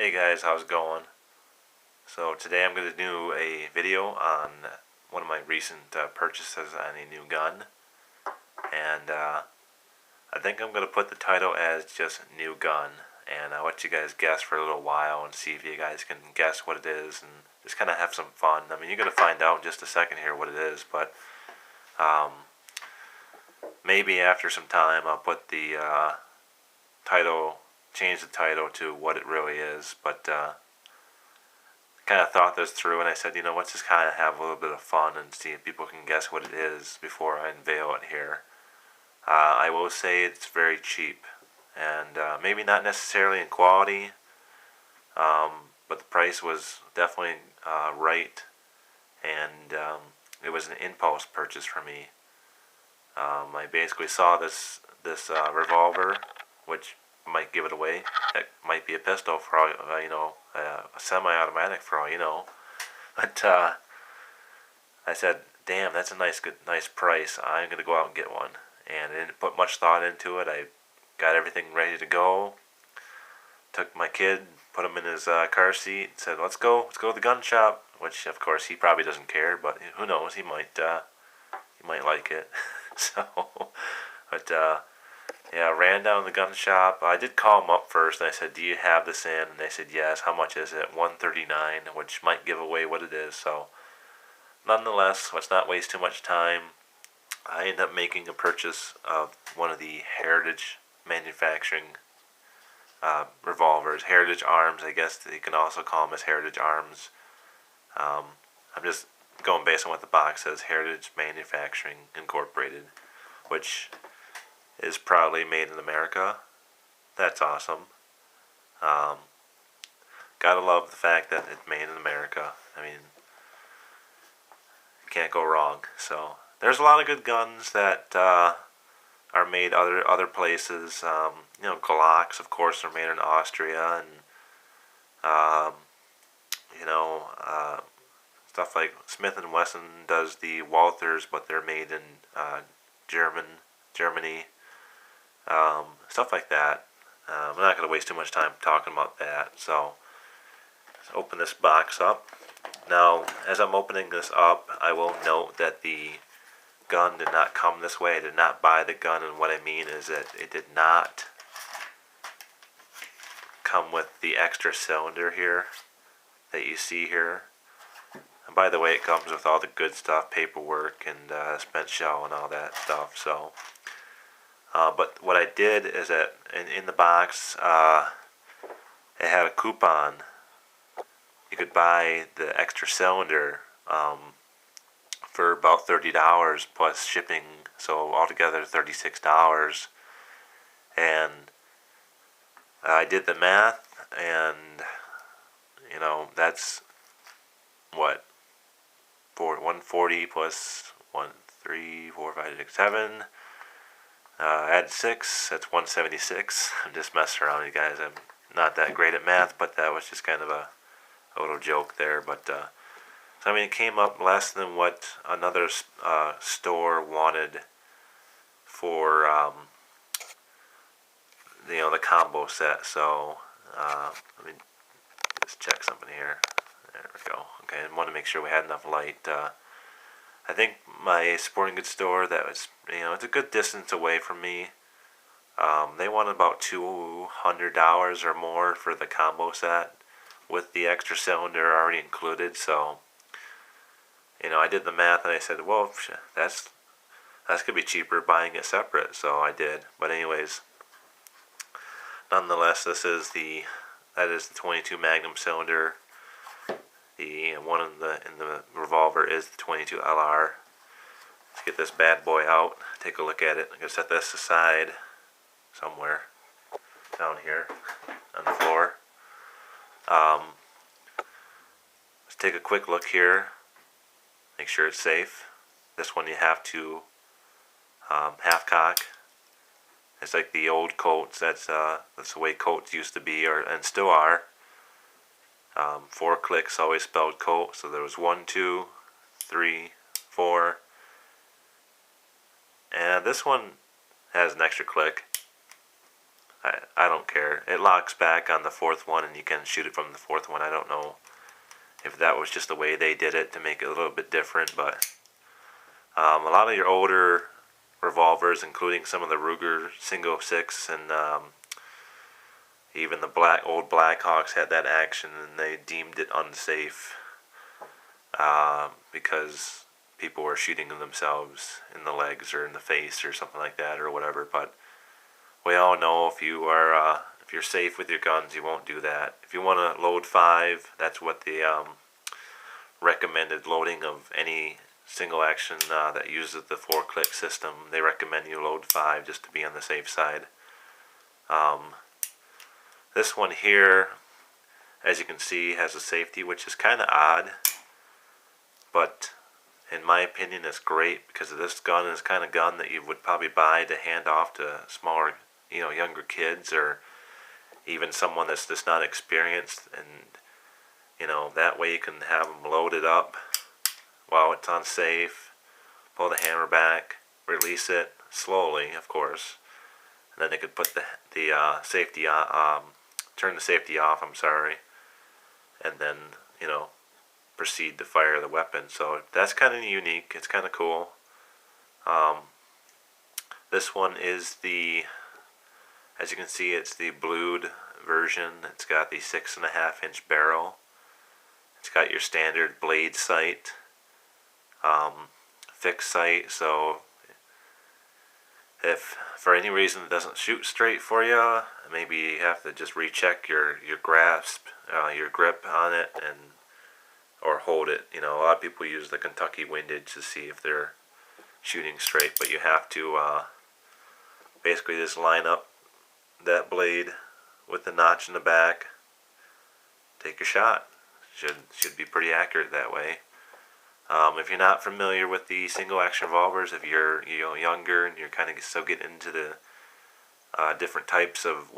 Hey guys, how's it going? So today I'm going to do a video on one of my recent purchases on a new gun. And I think I'm going to put the title as just new gun. And I'll let you guys guess for a little while and see if you guys can guess what it is and just kind of have some fun. I mean, you're going to find out in just a second here what it is, but um, maybe after some time I'll put the title, change the title to what it really is. But kind of thought this through and I said, let's just kind of have a little bit of fun and see if people can guess what it is before I unveil it here. I will say it's very cheap and maybe not necessarily in quality, but the price was definitely right, and it was an impulse purchase for me. I basically saw this revolver, which might give it away. It might be a pistol for all a semi-automatic for all you know. But I said, "Damn, that's a nice price. I'm gonna go out and get one." And I didn't put much thought into it. I got everything ready to go. Took my kid, put him in his car seat, and said, "Let's go to the gun shop." Which, of course, he probably doesn't care, but who knows? He might like it. So, but yeah, ran down to the gun shop. I did call them up first, and I said, "Do you have this in?" And they said, "Yes." "How much is it?" $139, which might give away what it is. So, nonetheless, let's not waste too much time. I ended up making a purchase of one of the Heritage manufacturing revolvers. Heritage Arms, I guess you can also call them as Heritage Arms. I'm just going based on what the box says, Heritage Manufacturing Incorporated, which is proudly made in America. That's awesome. Gotta love the fact that it's made in America. I mean, can't go wrong. So there's a lot of good guns that are made other places. Glocks, of course, are made in Austria, and um, stuff like Smith and Wesson does the Walthers, but they're made in Germany. Stuff like that. I'm not going to waste too much time talking about that. So let's open this box up. Now, as I'm opening this up, I will note that the gun did not come this way. I did not buy the gun, and what I mean is that it did not come with the extra cylinder here that you see here. And by the way, it comes with all the good stuff, paperwork and spent shell and all that stuff. So, but what I did is that in the box, it had a coupon. You could buy the extra cylinder for about $30 plus shipping, so altogether $36. And I did the math, and that's what, 140 plus 1, 3, 4, 5, 6, 7. Add 6, that's 176. I'm just messing around, you guys. I'm not that great at math, but that was just kind of a little joke there. But so I mean, it came up less than what another store wanted for the combo set. So let me just check something here. There we go. Okay, I want to make sure we had enough light. I think my sporting goods store that was, it's a good distance away from me. They wanted about $200 or more for the combo set with the extra cylinder already included. So, I did the math and I said, well, that's gonna be cheaper buying it separate. So I did. But anyways, nonetheless, that is the 22 Magnum cylinder. The one in the revolver is the 22 LR. Let's get this bad boy out. Take a look at it. I'm gonna set this aside somewhere down here on the floor. Let's take a quick look here. Make sure it's safe. This one you have to half cock. It's like the old Colts. That's the way Colts used to be, and still are. 4 clicks always spelled Colt. So there was 1, 2, 3, 4. And this one has an extra click. I don't care. It locks back on the fourth one, and you can shoot it from the fourth one. I don't know if that was just the way they did it to make it a little bit different, but a lot of your older revolvers, including some of the Ruger single six and even the old Blackhawks, had that action, and they deemed it unsafe because people were shooting themselves in the legs or in the face or something like that or whatever. But we all know if you're safe with your guns, you won't do that. If you want to load 5, that's what the recommended loading of any single action that uses the 4-click system. They recommend you load 5 just to be on the safe side. This one here, as you can see, has a safety, which is kind of odd, but in my opinion it's great because this gun is the kind of gun that you would probably buy to hand off to smaller, younger kids, or even someone that's just not experienced, and that way you can have them loaded up while it's on safe, pull the hammer back, release it slowly, of course, and then they could put the safety on, turn the safety off, I'm sorry, and then proceed to fire the weapon. So that's kind of unique. It's kind of cool. This one is as you can see, it's the blued version. It's got the 6.5-inch barrel. It's got your standard blade sight, fixed sight. So if for any reason it doesn't shoot straight for you, maybe you have to just recheck your grasp, your grip on it, or hold it. A lot of people use the Kentucky windage to see if they're shooting straight, but you have to basically just line up that blade with the notch in the back, take a shot. Should be pretty accurate that way. If you're not familiar with the single action revolvers, if you're younger and you're kind of still getting into the different types of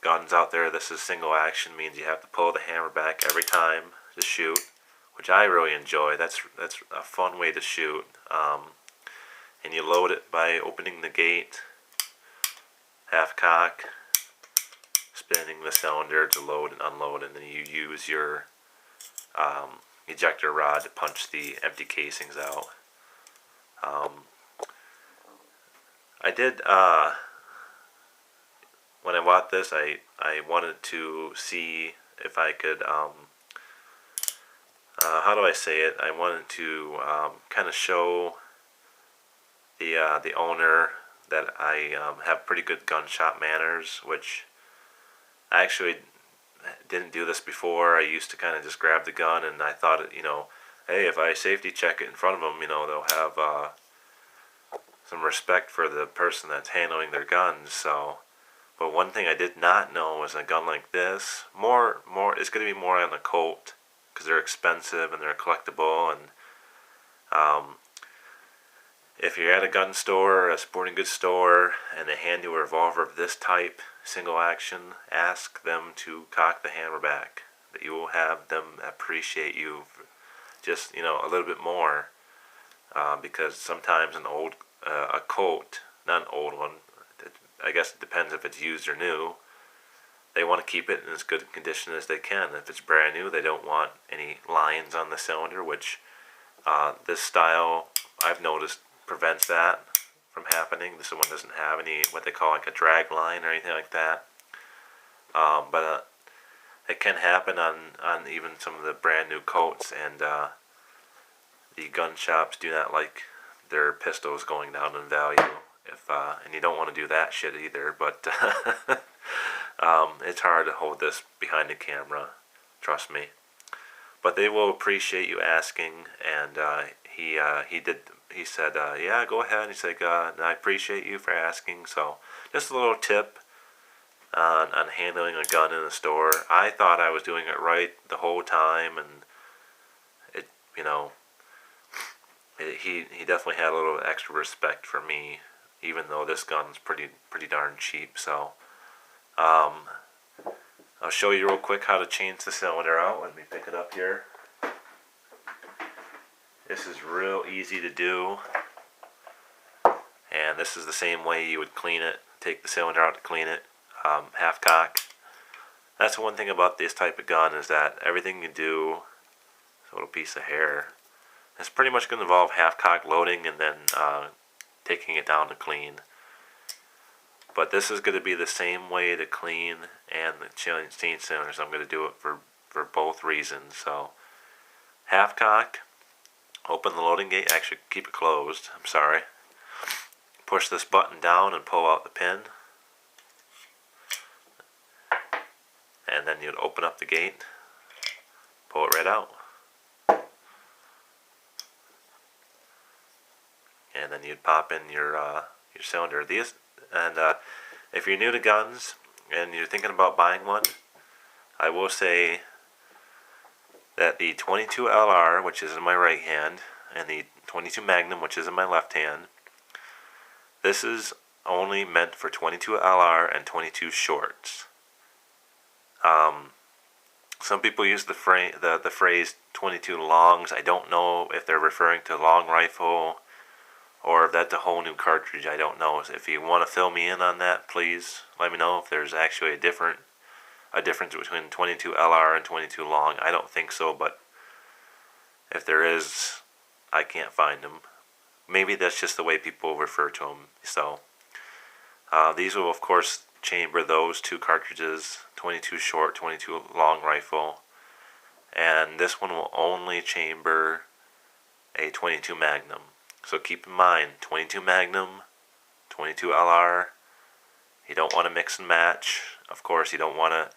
guns out there, this is single action, means you have to pull the hammer back every time to shoot, which I really enjoy. That's a fun way to shoot. And you load it by opening the gate, half cock, spinning the cylinder to load and unload, and then you use your ejector rod to punch the empty casings out. I did when I bought this, I wanted to see if I could how do I say it? I wanted to kind of show the owner that I have pretty good gunshot manners, which I actually didn't do this before. I used to kind of just grab the gun, and I thought, hey, if I safety check it in front of them, they'll have some respect for the person that's handling their guns. So, but one thing I did not know was a gun like this, it's going to be more on the Colt because they're expensive and they're collectible. And if you're at a gun store or a sporting goods store and they hand you a revolver of this type, single action, ask them to cock the hammer back. That you will have them appreciate you just a little bit more, because sometimes a Colt, not an old one, I guess it depends if it's used or new, they want to keep it in as good condition as they can. If it's brand new, they don't want any lines on the cylinder, which this style, I've noticed, prevents that from happening. This one doesn't have any, what they call like a drag line or anything like that. But it can happen on even some of the brand new Colts, and the gun shops do not like their pistols going down in value. And you don't want to do that shit either, but it's hard to hold this behind the camera, trust me. But they will appreciate you asking, and he said, yeah, go ahead. He said, I appreciate you for asking. So just a little tip on handling a gun in a store. I thought I was doing it right the whole time, and he definitely had a little extra respect for me, even though this gun's pretty darn cheap. So I'll show you real quick how to change the cylinder out. Let me pick it up here. This is real easy to do, and this is the same way you would clean it take the cylinder out to clean it. Half cock. That's one thing about this type of gun, is that everything you do, a little piece of hair, it's pretty much going to involve half cock loading and then taking it down to clean. But this is going to be the same way to clean and the change cylinders. I'm going to do it for both reasons. So half cock, open the loading gate, actually keep it closed, I'm sorry. Push this button down and pull out the pin. And then you'd open up the gate, pull it right out. And then you'd pop in your cylinder. If you're new to guns and you're thinking about buying one, I will say that the 22 LR, which is in my right hand, and the 22 Magnum, which is in my left hand, this is only meant for 22 LR and 22 shorts. Some people use the phrase 22 longs. I don't know if they're referring to long rifle or if that's a whole new cartridge. I don't know. If you want to fill me in on that, please let me know if there's actually a difference between 22 LR and 22 long. I don't think so, but if there is, I can't find them. Maybe that's just the way people refer to them. So these will, of course, chamber those two cartridges, 22 short, 22 long rifle, and this one will only chamber a 22 Magnum. So keep in mind, 22 Magnum, 22 LR, you don't want to mix and match. Of course, you don't want to.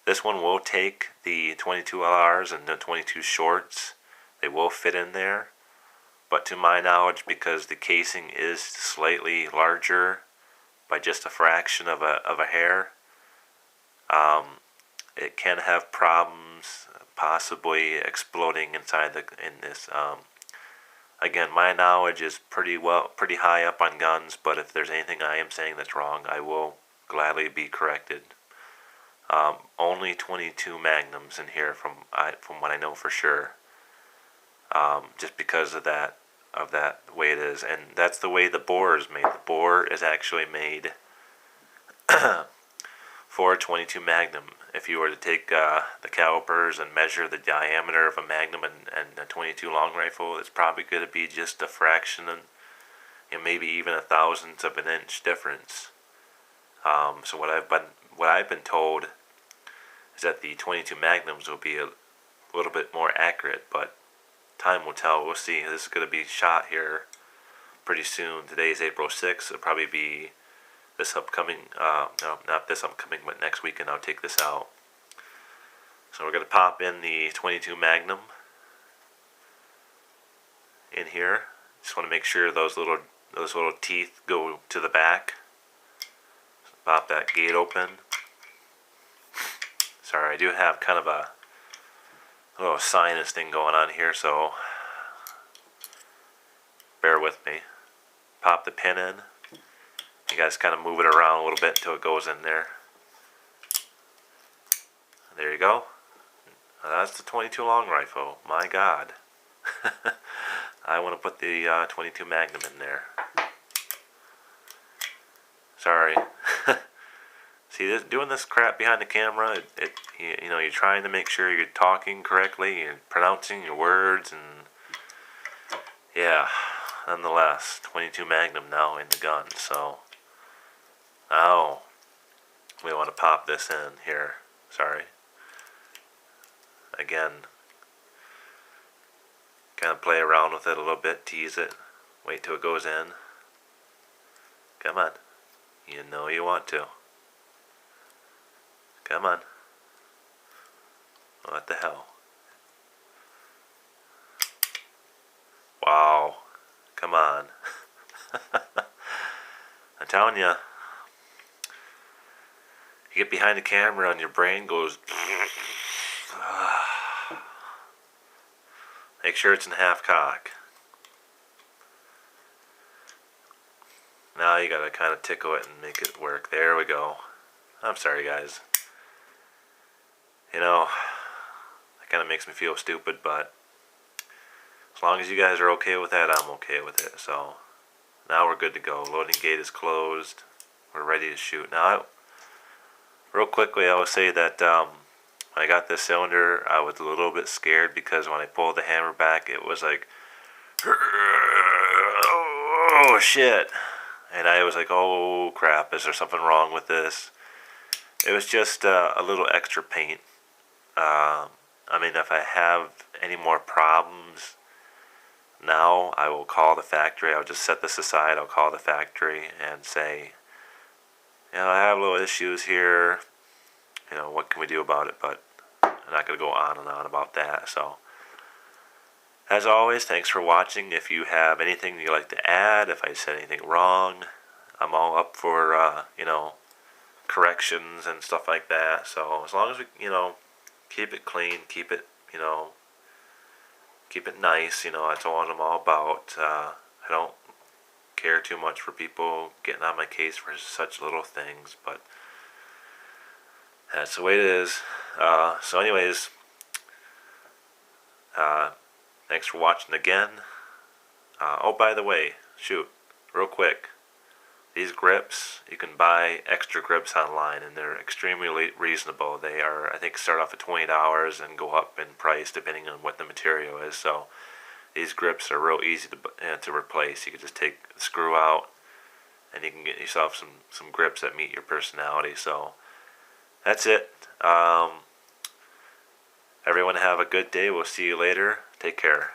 This one will take the 22 LRs and the 22 shorts. They will fit in there, but to my knowledge, because the casing is slightly larger by just a fraction of a hair, it can have problems, possibly exploding inside in this. Again, my knowledge is pretty high up on guns, but if there's anything I am saying that's wrong, I will gladly be corrected. Only 22 Magnums in here, from what I know for sure. Just because of that way it is, and that's the way the bore is made. The bore is actually made for a 22 Magnum. If you were to take the calipers and measure the diameter of a Magnum and a 22 long rifle, it's probably going to be just a fraction, and maybe even a thousandth of an inch difference. So what I've been told is that the 22 Magnums will be a little bit more accurate, but time will tell. We'll see. This is going to be shot here pretty soon. Today's April 6th. It'll probably be this upcoming, no, not this upcoming, but next weekend I'll take this out. So we're going to pop in the 22 Magnum in here. Just want to make sure those little teeth go to the back. So pop that gate open. Sorry, I do have kind of a little sinus thing going on here, so bear with me. Pop the pin in. You guys kind of move it around a little bit until it goes in there. There you go. That's the 22 long rifle. My God. I want to put the 22 Magnum in there. Sorry. See, doing this crap behind the camera, you're trying to make sure you're talking correctly and pronouncing your words, and yeah, nonetheless, 22 Magnum now in the gun. So now we want to pop this in here. Sorry. Again, kind of play around with it a little bit, tease it, wait till it goes in. Come on. You know you want to. Come on. What the hell? Wow. Come on. I'm telling you. You get behind the camera and your brain goes. Make sure it's in half cock. Now you gotta kind of tickle it and make it work. There we go. I'm sorry, guys. That kind of makes me feel stupid, but as long as you guys are okay with that, I'm okay with it. So now we're good to go. Loading gate is closed. we're ready to shoot. Now, real quickly, I will say that when I got this cylinder, I was a little bit scared because when I pulled the hammer back, it was like, oh shit. And I was like, oh crap, is there something wrong with this? It was just a little extra paint. I mean, if I have any more problems now, I will call the factory. I'll just set this aside. I'll call the factory and say, I have little issues here. What can we do about it? But I'm not going to go on and on about that. So, as always, thanks for watching. If you have anything you'd like to add, if I said anything wrong, I'm all up for, corrections and stuff like that. So, as long as we, keep it clean, keep it nice, that's what I'm all about. I don't care too much for people getting on my case for such little things, but that's the way it is. So anyways, thanks for watching again. Oh, by the way, real quick, these grips, you can buy extra grips online, and they're extremely reasonable. They are, I think, start off at $20 and go up in price depending on what the material is. So these grips are real easy to replace. You can just take the screw out, and you can get yourself some grips that meet your personality. So that's it. Everyone have a good day. We'll see you later. Take care.